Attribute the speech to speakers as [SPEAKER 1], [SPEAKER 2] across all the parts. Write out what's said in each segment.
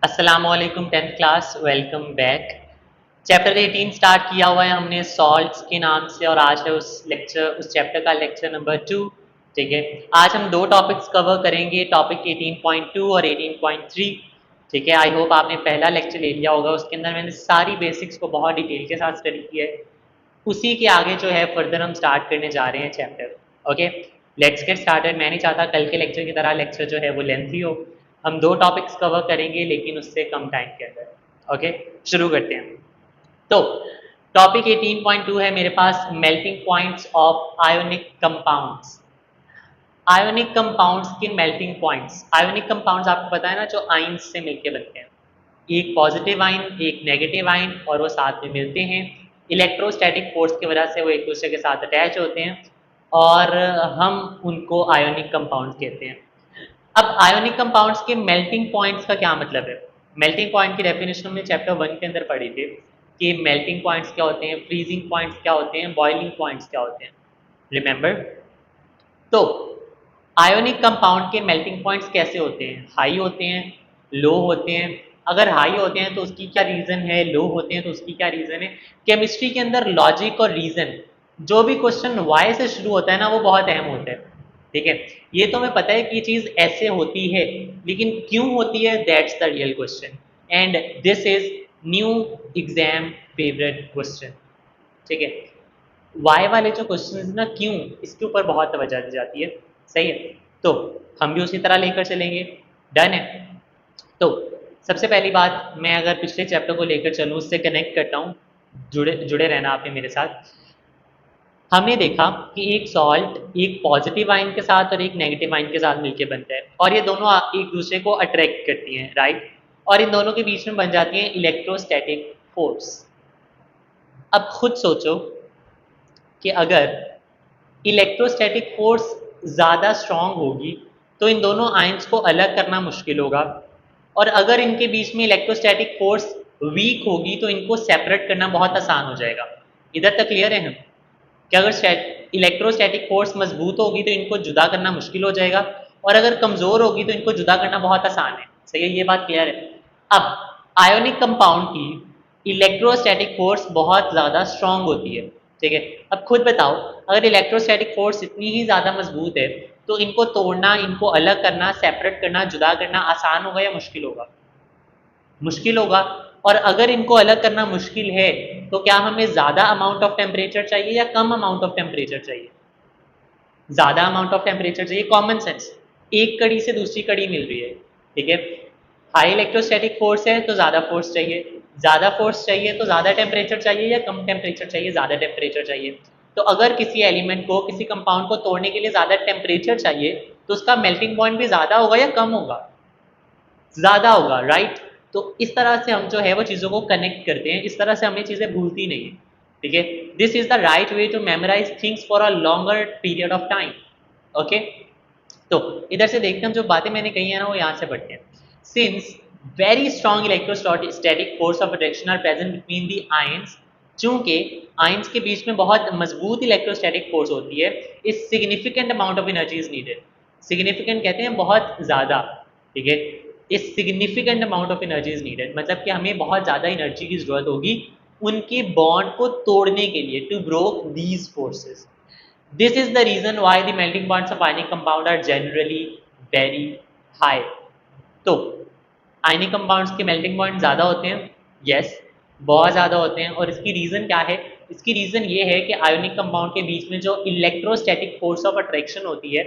[SPEAKER 1] अस्सलामुअलैकुम 10th class, welcome back. Chapter 18 start किया हुआ है हमने सॉल्ट्स के नाम से और आज है उस चैप्टर का लेक्चर नंबर 2। ठीक है, आज हम दो टॉपिक्स कवर करेंगे, टॉपिक 18.2 और 18.3। ठीक है, आई होप आपने पहला लेक्चर ले लिया होगा, उसके अंदर मैंने सारी बेसिक्स को बहुत डिटेल के साथ स्टडी किया है। उसी के आगे जो है फर्दर हम स्टार्ट करने जा रहे हैं chapter. Okay, let's get started. मैं नहीं चाहता कल के लेक्चर की तरह लेक्चर जो है वो लेंथी हो। हम दो टॉपिक्स कवर करेंगे लेकिन उससे कम टाइम के अंदर। ओके, शुरू करते हैं। तो टॉपिक 18.2 है मेरे पास, melting points of ionic compounds. Ionic compounds के मेल्टिंग पॉइंट्स। आयोनिक कंपाउंड्स आपको पता है ना, जो आइंस से मिलके बनते हैं। एक पॉजिटिव आइन, एक नेगेटिव आइन, और वो साथ में मिलते हैं। इलेक्ट्रोस्टैटिक फोर्स की वजह से वो एक दूसरे के साथ अटैच होते हैं और हम उनको आयोनिक कंपाउंड्स कहते हैं। अब आयोनिक कंपाउंड्स के मेल्टिंग पॉइंट्स का क्या मतलब है? मेल्टिंग पॉइंट की डेफिनेशन हमने चैप्टर 1 के अंदर पढ़ी थी कि मेल्टिंग पॉइंट्स क्या होते हैं, फ्रीजिंग पॉइंट्स क्या होते हैं, बॉइलिंग पॉइंट्स क्या होते हैं। रिमेंबर? तो आयोनिक कंपाउंड के मेल्टिंग पॉइंट्स कैसे होते हैं? हाई होते हैं, लो होते हैं। अगर हाई होते हैं तो उसकी क्या रीज़न है, लो होते हैं तो उसकी क्या रीज़न है। केमिस्ट्री के अंदर लॉजिक और रीज़न, जो भी क्वेश्चन वाई से शुरू होता है ना, वो बहुत अहम होता है। ठीक है, ये तो हमें पता है कि ये चीज़ ऐसे होती है, लेकिन क्यों होती है, that's the real question. And this is new exam favourite question. ठीक है, वाई वाले जो क्वेश्चन है ना, क्यों, इसके ऊपर बहुत तवज्जो दी जाती है। सही है, तो हम भी उसी तरह लेकर चलेंगे। डन है। तो सबसे पहली बात, मैं अगर पिछले चैप्टर को लेकर चलूँ, उससे कनेक्ट करता हूँ। जुड़े जुड़े रहना आपने मेरे साथ। हमने देखा कि एक सॉल्ट एक पॉजिटिव आयन के साथ और एक नेगेटिव आयन के साथ मिलकर बनता है और ये दोनों एक दूसरे को अट्रैक्ट करती हैं, राइट। और इन दोनों के बीच में बन जाती है इलेक्ट्रोस्टैटिक फोर्स। अब खुद सोचो कि अगर इलेक्ट्रोस्टैटिक फोर्स ज़्यादा स्ट्रांग होगी तो इन दोनों आयंस को अलग करना मुश्किल होगा, और अगर इनके बीच में इलेक्ट्रोस्टैटिक फोर्स वीक होगी तो इनको सेपरेट करना बहुत आसान हो जाएगा। इधर तक क्लियर है हम कि अगर इलेक्ट्रोस्टैटिक फोर्स मजबूत होगी तो इनको जुदा करना मुश्किल हो जाएगा, और अगर कमज़ोर होगी तो इनको जुदा करना बहुत आसान है। सही है, ये बात क्लियर है। अब आयोनिक कंपाउंड की इलेक्ट्रोस्टैटिक फोर्स बहुत ज़्यादा स्ट्रांग होती है। ठीक है, अब खुद बताओ, अगर इलेक्ट्रोस्टैटिक फोर्स इतनी ही ज़्यादा मजबूत है तो इनको तोड़ना, इनको अलग करना, सेपरेट करना, जुदा करना आसान होगा या मुश्किल होगा? मुश्किल होगा। और अगर इनको अलग करना मुश्किल है तो क्या हमें ज़्यादा अमाउंट ऑफ टेम्परेचर चाहिए या कम अमाउंट ऑफ टेम्परेचर चाहिए? ज़्यादा अमाउंट ऑफ टेम्परेचर चाहिए। कॉमन सेंस, एक कड़ी से दूसरी कड़ी मिल रही है। ठीक है, हाई इलेक्ट्रोस्टैटिक फोर्स है तो ज़्यादा फोर्स चाहिए, ज़्यादा फोर्स चाहिए तो ज़्यादा टेम्परेचर चाहिए, या कम टेम्परेचर चाहिए, ज़्यादा टेम्परेचर चाहिए। तो अगर किसी एलिमेंट को, किसी कंपाउंड को तोड़ने के लिए ज़्यादा टेम्परेचर चाहिए तो उसका मेल्टिंग पॉइंट भी ज़्यादा होगा या कम होगा? ज़्यादा होगा, राइट। तो इस तरह से हम जो है वो चीज़ों को कनेक्ट करते हैं, इस तरह से हमें चीज़ें भूलती नहीं है। ठीक है, this is the right way to memorise things for a longer period of time. Okay, तो इधर से देखते हैं, हम जो बातें मैंने कही है ना वो यहाँ से पढ़ते हैं। Since very strong electrostatic force of attraction are present between the ions, चूंकि आयंस के बीच में बहुत मजबूत इलेक्ट्रोस्टैटिक फोर्स होती है, इस significant amount of energy is needed. Significant कहते हैं बहुत ज़्यादा। ठीक है, इस significant amount of energy is needed मतलब कि हमें बहुत ज़्यादा एनर्जी की ज़रूरत होगी उनके बॉन्ड को तोड़ने के लिए, to broke these forces. This is the reason why the melting points of ionic compound are generally very high. तो आयनिक कंपाउंड्स के मेल्टिंग पॉइंट ज़्यादा होते हैं, यस, बहुत ज़्यादा होते हैं। और इसकी रीज़न क्या है? इसकी रीज़न ये है कि आयोनिक कंपाउंड के बीच में जो इलेक्ट्रोस्टैटिक फोर्स ऑफ अट्रैक्शन होती है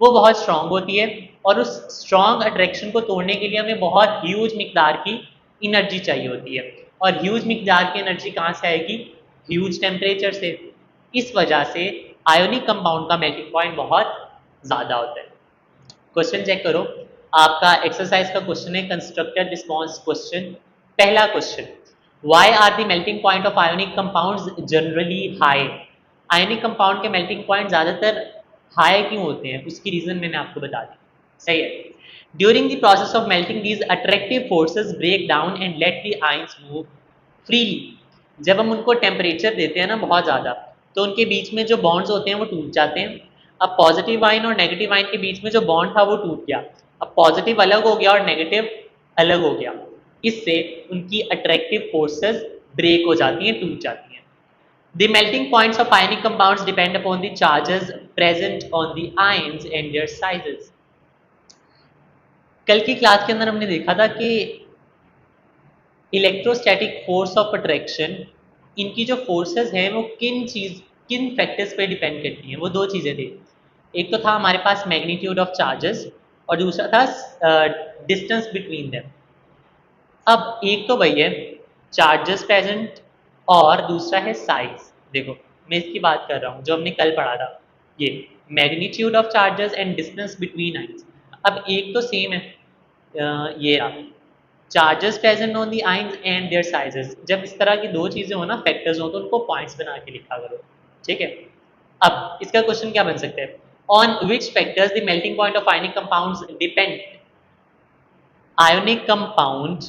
[SPEAKER 1] वो बहुत स्ट्रांग होती है, और उस स्ट्रांग अट्रैक्शन को तोड़ने के लिए हमें बहुत ह्यूज मिकदार की एनर्जी चाहिए होती है। और ह्यूज मिकदार की एनर्जी कहाँ से आएगी? ह्यूज टेम्परेचर से। इस वजह से आयोनिक कंपाउंड का मेल्टिंग पॉइंट बहुत ज़्यादा होता है। क्वेश्चन चेक करो, आपका एक्सरसाइज का क्वेश्चन है कंस्ट्रक्टेड रिस्पॉन्स क्वेश्चन। पहला question, why are the melting point of ionic compounds generally high? Ionic compound के मेल्टिंग पॉइंट ज़्यादातर हाई क्यों होते हैं, उसकी रीज़न मैंने आपको बता दी। सही है, during the process of melting these attractive forces break down and let the ions move freely. जब हम उनको टेम्परेचर देते हैं ना बहुत ज़्यादा, तो उनके बीच में जो बॉन्ड्स होते हैं वो टूट जाते हैं। अब पॉजिटिव आयन और नेगेटिव आयन के बीच में जो बॉन्ड था वो टूट गया, अब पॉजिटिव अलग हो गया और नेगेटिव अलग हो गया, इससे उनकी अट्रैक्टिव फोर्सेस ब्रेक हो जाती हैं, टूट जाती हैं। The melting points of ionic compounds depend upon the charges present on the ions and their sizes. कल की क्लास के अंदर हमने देखा था कि इलेक्ट्रोस्टैटिक फोर्स ऑफ अट्रैक्शन, इनकी जो फोर्सेस हैं वो किन फैक्टर्स पे डिपेंड करती हैं। वो दो चीज़ें थी, एक तो था हमारे पास मैग्नीट्यूड ऑफ चार्जेस और दूसरा था डिस्टेंस बिटवीन देम। अब एक तो वही है चार्जेस प्रेजेंट और दूसरा है साइज। देखो मैं इसकी बात कर रहा हूँ जो हमने कल पढ़ा था, ये magnitude of charges and distance between ions. अब एक तो सेम है, ये रहा charges present on the ions and their sizes. जब इस तरह की दो चीज़ें हो ना, फैक्टर्स हो, तो उनको पॉइंट्स बना के लिखा करो, ठीक है। अब इसका क्वेश्चन क्या बन सकता है, on which factors the melting point of ionic compounds depend. Ionic compound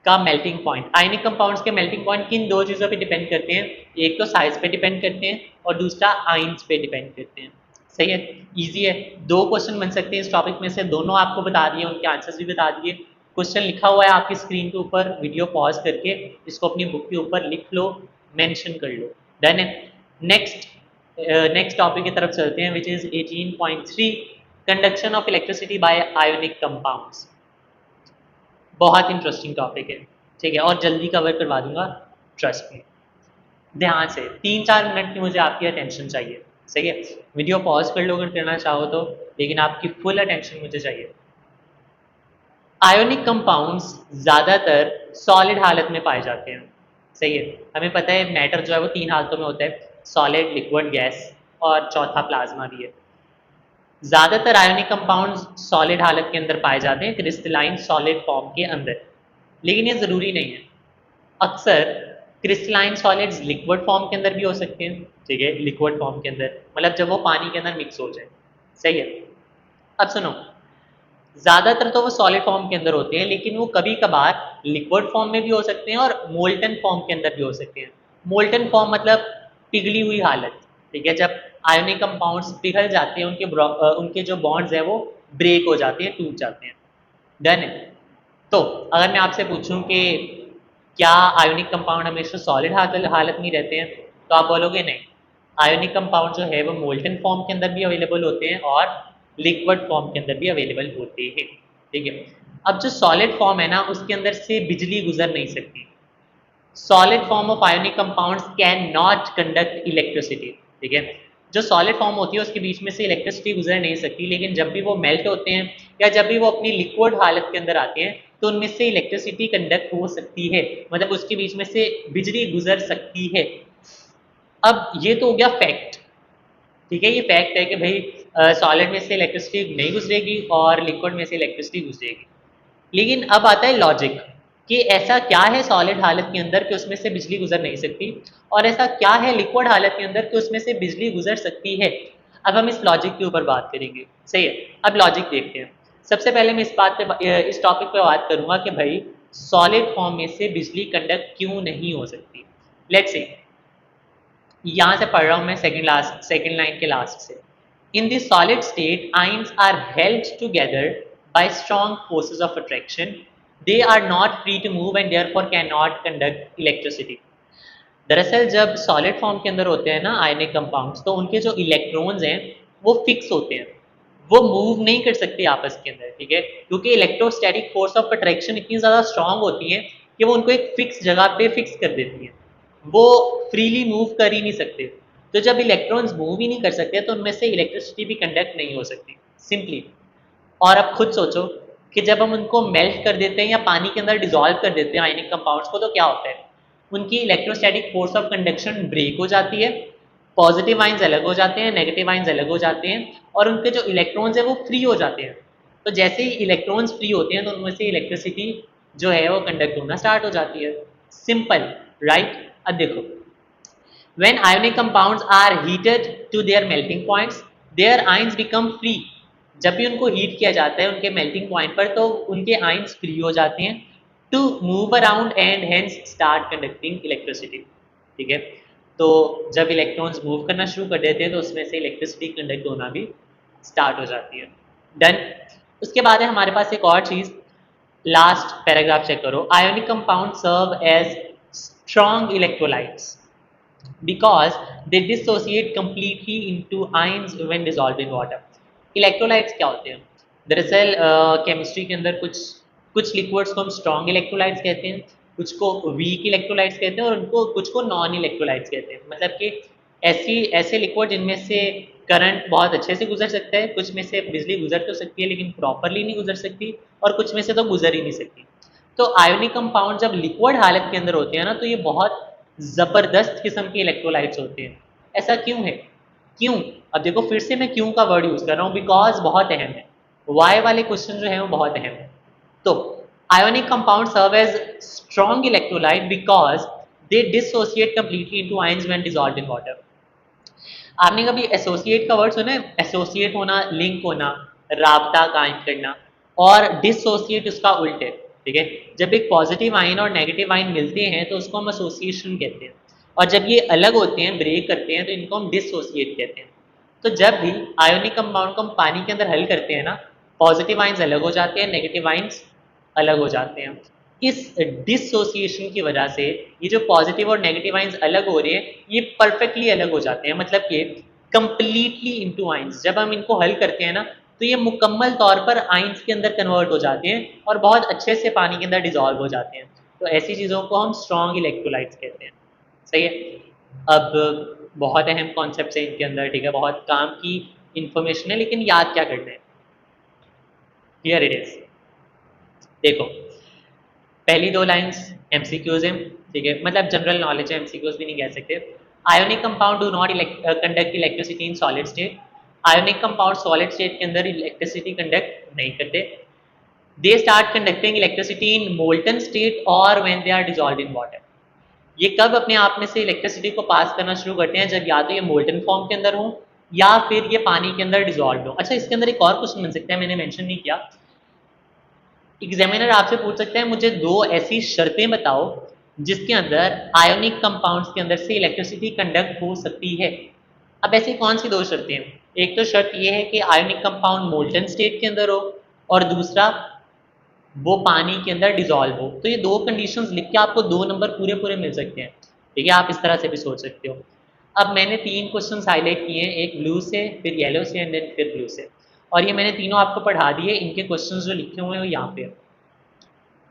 [SPEAKER 1] का मेल्टिंग पॉइंट, आयोनिक कंपाउंड्स के मेल्टिंग पॉइंट किन दो चीज़ों पे डिपेंड करते हैं, एक तो साइज पे डिपेंड करते हैं और दूसरा आइंस पे डिपेंड करते हैं। सही है, इजी है, दो क्वेश्चन बन सकते हैं इस टॉपिक में से, दोनों आपको बता दिए, उनके आंसर्स भी बता दिए। क्वेश्चन लिखा हुआ है आपकी स्क्रीन के ऊपर, वीडियो पॉज करके इसको अपनी बुक के ऊपर लिख लो, मेंशन कर लो। डन है। नेक्स्ट नेक्स्ट टॉपिक की तरफ चलते हैं, which is 18.3 conduction of electricity bye ionic compounds. बहुत इंटरेस्टिंग टॉपिक है, ठीक है, और जल्दी कवर करवा दूंगा, ट्रस्ट मी। ध्यान से 3-4 मिनट की मुझे आपकी अटेंशन चाहिए, सही है। वीडियो पॉज कर लो अगर करना चाहो तो, लेकिन आपकी फुल अटेंशन मुझे चाहिए। आयोनिक कंपाउंड्स ज़्यादातर सॉलिड हालत में पाए जाते हैं, सही है। हमें पता है मैटर जो है वो 3 हालतों में होता है, सॉलिड, लिक्विड, गैस, और चौथा प्लाज्मा भी है। ज़्यादातर आयोनिक कंपाउंड्स सॉलिड हालत के अंदर पाए जाते हैं, क्रिस्टलाइन सॉलिड फॉर्म के अंदर, लेकिन ये ज़रूरी नहीं है। अक्सर क्रिस्टलाइन सॉलिड्स लिक्विड फॉर्म के अंदर भी हो सकते हैं, ठीक है, लिक्विड फॉर्म के अंदर मतलब जब वो पानी के अंदर मिक्स हो जाए, सही है। अब सुनो, ज़्यादातर तो वो सॉलिड फॉर्म के अंदर होते हैं, लेकिन वो कभी कभार लिक्विड फॉर्म में भी हो सकते हैं और मोल्टन फॉर्म के अंदर भी हो सकते हैं। मोल्टन फॉर्म मतलब पिघली हुई हालत, ठीक है, जब आयोनिक कंपाउंड्स पिघल जाते हैं, उनके जो बॉन्ड्स हैं वो ब्रेक हो जाते हैं, टूट जाते हैं। डन है। तो अगर मैं आपसे पूछूं कि क्या आयोनिक कंपाउंड हमेशा सॉलिड हालत में रहते हैं, तो आप बोलोगे नहीं। आयोनिक कंपाउंड जो है वो मोल्टन फॉर्म के अंदर भी अवेलेबल होते हैं और लिक्विड फॉर्म के अंदर भी अवेलेबल होते हैं, ठीक है। अब जो सॉलिड फॉर्म है ना, उसके अंदर से बिजली गुजर नहीं सकती। Solid form of ionic compounds can not conduct electricity, ठीक है। जो सॉलिड फॉर्म होती है उसके बीच में से इलेक्ट्रिसिटी गुजर नहीं सकती, लेकिन जब भी वो मेल्ट होते हैं या जब भी वो अपनी लिक्विड हालत के अंदर आते हैं तो उनमें से इलेक्ट्रिसिटी कंडक्ट हो सकती है, मतलब उसके बीच में से बिजली गुजर सकती है। अब ये तो हो गया फैक्ट, ठीक है, ये फैक्ट है कि भाई सॉलिड में से इलेक्ट्रिसिटी नहीं गुजरेगी और लिक्विड में से इलेक्ट्रिसिटी गुजरेगी। लेकिन अब आता है लॉजिक कि ऐसा क्या है सॉलिड हालत के अंदर कि उसमें से बिजली गुजर नहीं सकती, और ऐसा क्या है लिक्विड हालत के अंदर कि उसमें से बिजली गुजर सकती है। अब हम इस लॉजिक के ऊपर बात करेंगे, सही है। अब लॉजिक देखते हैं। सबसे पहले मैं इस टॉपिक पे बात करूंगा कि भाई सॉलिड फॉर्म में से बिजली कंडक्ट क्यों नहीं हो सकती। लेट्स से यहाँ से पढ़ रहा हूँ मैं सेकेंड लाइन के लास्ट से। In this solid state ions are held together by strong forces of attraction, they are not free to move and therefore can not conduct electricity. दरअसल जब सॉलिड फॉर्म के अंदर होते हैं ना आयनिक कंपाउंड्स, तो उनके जो इलेक्ट्रॉन्स हैं वो फिक्स होते हैं, वो मूव नहीं कर सकते आपस के अंदर, ठीक है, क्योंकि इलेक्ट्रोस्टैटिक फोर्स ऑफ अट्रैक्शन इतनी ज़्यादा स्ट्रांग होती है कि वो उनको एक फिक्स जगह पे फिक्स कर देती है, वो फ्रीली मूव कर ही नहीं सकते। तो जब इलेक्ट्रॉन्स मूव ही नहीं कर सकते तो उनमें से इलेक्ट्रिसिटी भी कंडक्ट नहीं हो सकती, सिंपली। और अब खुद सोचो कि जब हम उनको मेल्ट कर देते हैं या पानी के अंदर डिजोल्व कर देते हैं आयनिक कंपाउंड्स को, तो क्या होता है, उनकी electrostatic force of conduction break हो जाती है, पॉजिटिव आइंस अलग हो जाते हैं, नेगेटिव आइंस अलग हो जाते हैं, और उनके जो इलेक्ट्रॉन्स हैं वो फ्री हो जाते हैं। तो जैसे ही इलेक्ट्रॉन्स फ्री होते हैं तो उनमें से इलेक्ट्रिसिटी जो है वो कंडक्ट होना स्टार्ट हो जाती है, सिंपल, राइट। अब देखो, when ionic compounds are heated to their melting points, their ions become free। जब भी उनको हीट किया जाता है उनके मेल्टिंग पॉइंट पर, तो उनके आइंस फ्री हो जाते हैं to move around and hence start conducting electricity, ठीक है। तो जब इलेक्ट्रॉन्स मूव करना शुरू कर देते हैं तो उसमें से इलेक्ट्रिसिटी कंडक्ट होना भी स्टार्ट हो जाती है। डन। उसके बाद है हमारे पास एक और चीज़, लास्ट पैराग्राफ चेक करो, ionic compound serve as strong electrolytes because they dissociate completely into ions when dissolved in water. Electrolytes क्या होते हैं? दरअसल केमिस्ट्री के अंदर कुछ लिक्विड्स को हम स्ट्रॉन्ग इलेक्ट्रोलाइट्स कहते हैं, कुछ को वीक इलेक्ट्रोलाइट्स कहते हैं और उनको कुछ को नॉन इलेक्ट्रोलाइट्स कहते हैं। मतलब कि ऐसे लिक्विड जिनमें से करंट बहुत अच्छे से गुजर सकता है, कुछ में से बिजली गुजर तो सकती है लेकिन प्रॉपरली नहीं गुजर सकती, और कुछ में से तो गुजर ही नहीं सकती। तो आयोनिक कंपाउंड जब लिक्विड हालत के अंदर होते हैं ना, तो ये बहुत ज़बरदस्त किस्म के इलेक्ट्रोलाइट्स होते हैं। ऐसा क्यों है? क्यों? अब देखो फिर से मैं क्यों का वर्ड यूज़ कर रहा हूँ, बिकॉज बहुत अहम है। वाई वाले क्वेश्चन जो है वो बहुत अहम है। तो ionic compounds serve as strong electrolyte because they dissociate completely into ions when dissolved in water. आपने कभी एसोसिएट का वर्ड सुना है? एसोसिएट होना, लिंक होना, राबता कायम करना, और डिसोसिएट उसका उल्ट है। ठीक है, जब एक पॉजिटिव आयन और नेगेटिव आयन मिलते हैं तो उसको हम एसोसिएशन कहते हैं, और जब ये अलग होते हैं, ब्रेक करते हैं, तो इनको हम डिसोसिएट कहते हैं। तो जब भी आयोनिक कंपाउंड को हम पानी के अंदर हल करते हैं ना, पॉजिटिव आयंस अलग हो जाते हैं, नेगेटिव आयंस अलग हो जाते हैं। इस डिसोसिएशन की वजह से ये जो पॉजिटिव और नेगेटिव आयंस अलग हो रहे हैं, ये परफेक्टली अलग हो जाते हैं। मतलब कि कंप्लीटली इनटू आयंस, जब हम इनको हल करते हैं ना, तो ये मुकम्मल तौर पर आयंस के अंदर कन्वर्ट हो जाते हैं और बहुत अच्छे से पानी के अंदर डिजॉल्व हो जाते हैं। तो ऐसी चीज़ों को हम स्ट्रॉन्ग इलेक्ट्रोलाइट्स कहते हैं। सही है। अब बहुत अहम कॉन्सेप्ट है इनके अंदर, ठीक है, बहुत काम की इंफॉर्मेशन है, लेकिन याद क्या करना है? Here it is. देखो, पहली दो लाइंस एमसीक्यूज हैं, ठीक है, मतलब जनरल नॉलेज है, एमसीक्यूज भी नहीं कह सकते। Ionic compound do not conduct electricity in solid state. Ionic compound solid state के अंदर इलेक्ट्रिसिटी कंडक्ट नहीं करते। They start conducting electricity in molten state और when they are dissolved in water. ये कब अपने आप में से इलेक्ट्रिसिटी को पास करना शुरू करते हैं? जब या तो ये मोल्टन फॉर्म के अंदर हो या फिर ये पानी के अंदर डिजॉल्व हो। अच्छा, इसके अंदर एक और क्वेश्चन बन सकता है, मैंने मेंशन नहीं किया। एग्जामिनर आपसे पूछ सकता है मुझे दो ऐसी शर्तें बताओ जिसके अंदर आयोनिक कंपाउंड्स के अंदर से इलेक्ट्रिसिटी कंडक्ट हो सकती है। अब ऐसी कौन सी दो शर्तें हैं? एक तो शर्त ये है कि आयोनिक कंपाउंड मोल्टन स्टेट के अंदर हो, और दूसरा वो पानी के अंदर डिजॉल्व हो। तो ये दो कंडीशंस लिख के आपको 2 नंबर पूरे पूरे मिल सकते हैं। ठीक है, आप इस तरह से भी सोच सकते हो। अब मैंने 3 क्वेश्चन हाईलाइट किए हैं, एक ब्लू से, फिर येलो से, एंड देन फिर ब्लू से, और ये मैंने तीनों आपको पढ़ा दिए। इनके क्वेश्चन जो लिखे हुए हैं वो यहाँ पे।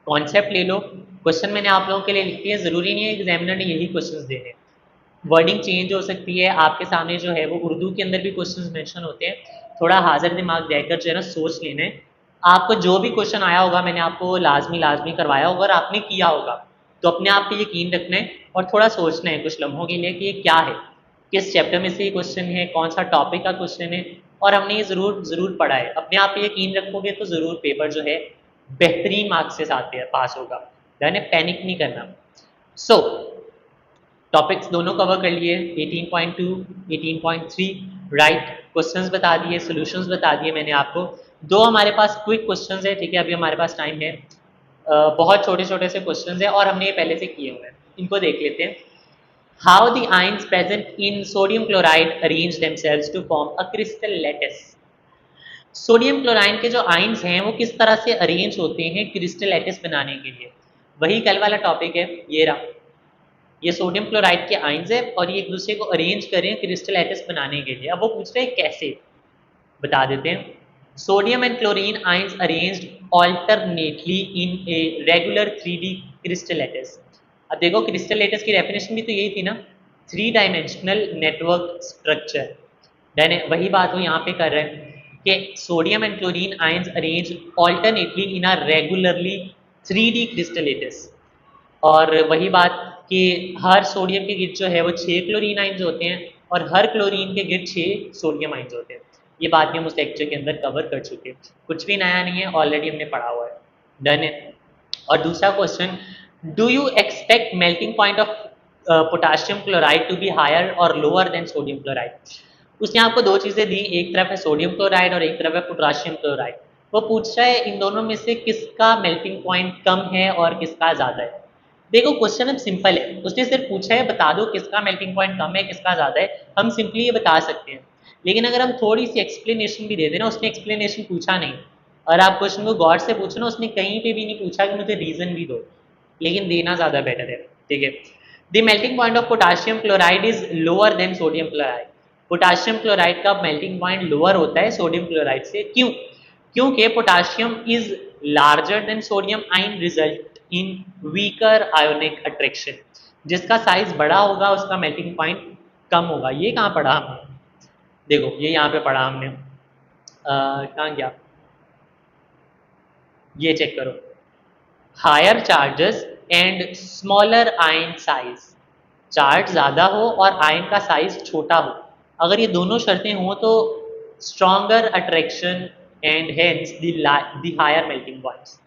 [SPEAKER 1] कॉन्सेप्ट ले लो, क्वेश्चन मैंने आप लोगों के लिए लिख दिए, ज़रूरी नहीं है एग्जामिनर ने यही क्वेश्चन देने। वर्डिंग चेंज हो सकती है, आपके सामने जो है वो उर्दू के अंदर भी क्वेश्चंस मेंशन होते हैं। थोड़ा हाजिर दिमाग देकर जो है ना सोच लेना है। आपको जो भी क्वेश्चन आया होगा मैंने आपको लाजमी करवाया होगा और आपने किया होगा, तो अपने आप पे यकीन रखना है और थोड़ा सोचना है कुछ लम्हों के लिए कि ये क्या है, किस चैप्टर में से ये क्वेश्चन है, कौन सा टॉपिक का क्वेश्चन है, और हमने ये ज़रूर पढ़ा है। अपने आप पे यकीन रखोगे तो ज़रूर पेपर जो है बेहतरीन मार्क्स के साथ पास होगा। यानी पैनिक नहीं करना। सो टॉपिक्स दोनों कवर कर लिए, 18.2, 18.3, राइट। क्वेश्चंस बता दिए, सॉल्यूशंस बता दिए मैंने आपको। दो हमारे पास क्विक क्वेश्चंस है, ठीक है, अभी हमारे पास टाइम है। बहुत छोटे छोटे से क्वेश्चंस हैं और हमने ये पहले से किए हुए हैं, इनको देख लेते हैं। How the ions present in sodium chloride arrange themselves to form a crystal lattice. Sodium chloride के जो आयंस हैं वो किस तरह से अरेंज होते हैं क्रिस्टल लैटिस बनाने के लिए? वही कल वाला टॉपिक है, ये रहा। ये सोडियम क्लोराइड के आयंस है और ये एक दूसरे को अरेंज करें क्रिस्टल लैटिस बनाने के लिए। अब वो पूछ रहे हैं कैसे, बता देते हैं। Sodium and chlorine ions arranged alternately in a regular 3D crystal lattice. अब देखो क्रिस्टल लैटिस की डेफिनेशन भी तो यही थी ना, 3 डायमेंशनल नेटवर्क स्ट्रक्चर। देन वही बात वो यहाँ पे कर रहे हैं कि sodium and chlorine ions arrange alternately in a regularly 3D crystal lattice. और वही बात कि हर सोडियम के गिर्द जो है वो 6 क्लोरीन आइंस होते हैं और हर क्लोरीन के गिर्द 6 सोडियम आइंस होते हैं। ये बात भी हम उस लेक्चर के अंदर कवर कर चुके हैं, कुछ भी नया नहीं है, ऑलरेडी हमने पढ़ा हुआ है। डन है। और दूसरा question, do you expect melting point of potassium chloride to be higher और लोअर देन सोडियम क्लोराइड? उसने आपको दो चीज़ें दी, एक तरफ है सोडियम क्लोराइड और एक तरफ है पोटाशियम क्लोराइड। वो पूछ रहा है इन दोनों में से किसका मेल्टिंग पॉइंट कम है और किसका ज़्यादा है। देखो क्वेश्चन अब सिंपल है, उसने सिर्फ पूछा है बता दो किसका मेल्टिंग पॉइंट कम है किसका ज़्यादा है, हम सिंपली ये बता सकते हैं। लेकिन अगर हम थोड़ी सी एक्सप्लेनेशन भी दे दें ना, उसने एक्सप्लेनेशन पूछा नहीं, और आप क्वेश्चन को गौर से पूछो ना, उसने कहीं पे भी नहीं पूछा कि मुझे रीजन भी दो, लेकिन देना ज़्यादा बेटर है, ठीक है। The melting point of potassium chloride is lower than sodium chloride. Potassium chloride का मेल्टिंग पॉइंट लोअर होता है सोडियम क्लोराइड से, क्यों? क्योंकि potassium is larger than sodium ion, result in beaker ionic attraction. जिसका साइज बड़ा होगा उसका मेल्टिंग पॉइंट कम होगा। ये कहाँ पढ़ा हमने? देखो ये यहाँ पे पढ़ा हमने, कहाँ गया, ये चेक करो, higher charges and smaller ion size. Charge ज़्यादा हो और आयन का साइज छोटा हो, अगर ये दोनों शर्तें हों तो stronger attraction and hence the higher melting points.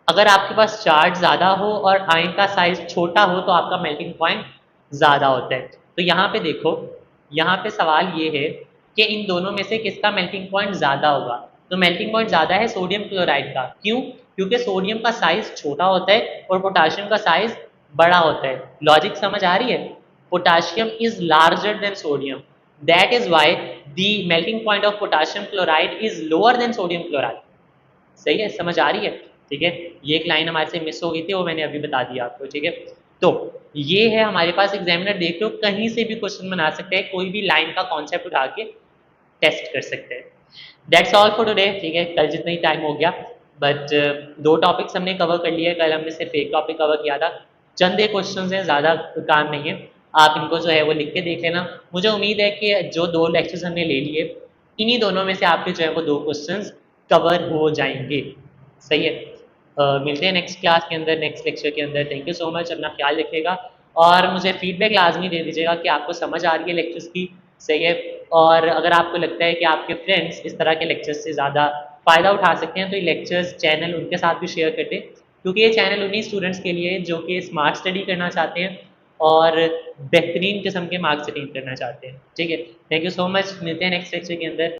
[SPEAKER 1] अगर आपके पास चार्ज ज़्यादा हो और आयन का साइज छोटा हो तो आपका मेल्टिंग पॉइंट ज़्यादा होता है। तो यहाँ पे देखो, यहाँ पे सवाल ये है कि इन दोनों में से किसका मेल्टिंग पॉइंट ज़्यादा होगा? तो मेल्टिंग पॉइंट ज़्यादा है सोडियम क्लोराइड का, क्यों? क्योंकि सोडियम का साइज छोटा होता है और पोटाशियम का साइज बड़ा होता है। लॉजिक समझ आ रही है? Potassium is larger than sodium, that is why the melting point of potassium chloride is lower than sodium chloride. सही है, समझ आ रही है? ठीक है, ये एक लाइन हमारे से मिस हो गई थी, वो मैंने अभी बता दिया आपको, ठीक है। तो ये है हमारे पास, एग्जामिनर देख लो कहीं से भी क्वेश्चन बना सकते हैं, कोई भी लाइन का कॉन्सेप्ट उठा के टेस्ट कर सकते हैं। दैट्स ऑल फॉर टुडे, ठीक है, कल जितना ही टाइम हो गया, बट दो टॉपिक्स हमने कवर कर लिए, कल हमने सिर्फ एक टॉपिक कवर किया था। चंद एक क्वेश्चन हैं, ज़्यादा काम नहीं है, आप इनको जो है वो लिख के देख लेना। मुझे उम्मीद है कि जो दो लेक्चर्स हमने ले लिए, इन्हीं दोनों में से आपके जो है वो दो क्वेश्चन कवर हो जाएंगे। सही है, मिलते हैं नेक्स्ट क्लास के अंदर, नेक्स्ट लेक्चर के अंदर। थैंक यू सो मच, अपना ख्याल रखिएगा और मुझे फीडबैक लाजमी दे दीजिएगा कि आपको समझ आ रही है लेक्चर्स की। सही है, और अगर आपको लगता है कि आपके फ्रेंड्स इस तरह के लेक्चर्स से ज़्यादा फ़ायदा उठा सकते हैं तो ये लेक्चर्स चैनल उनके साथ भी शेयर कर दें, क्योंकि ये चैनल उन्हीं स्टूडेंट्स के लिए है जो कि स्मार्ट स्टडी करना चाहते हैं और बेहतरीन किस्म के मार्क्स अटेन करना चाहते हैं। ठीक है, थैंक यू सो मच, मिलते हैं नेक्स्ट लेक्चर के अंदर।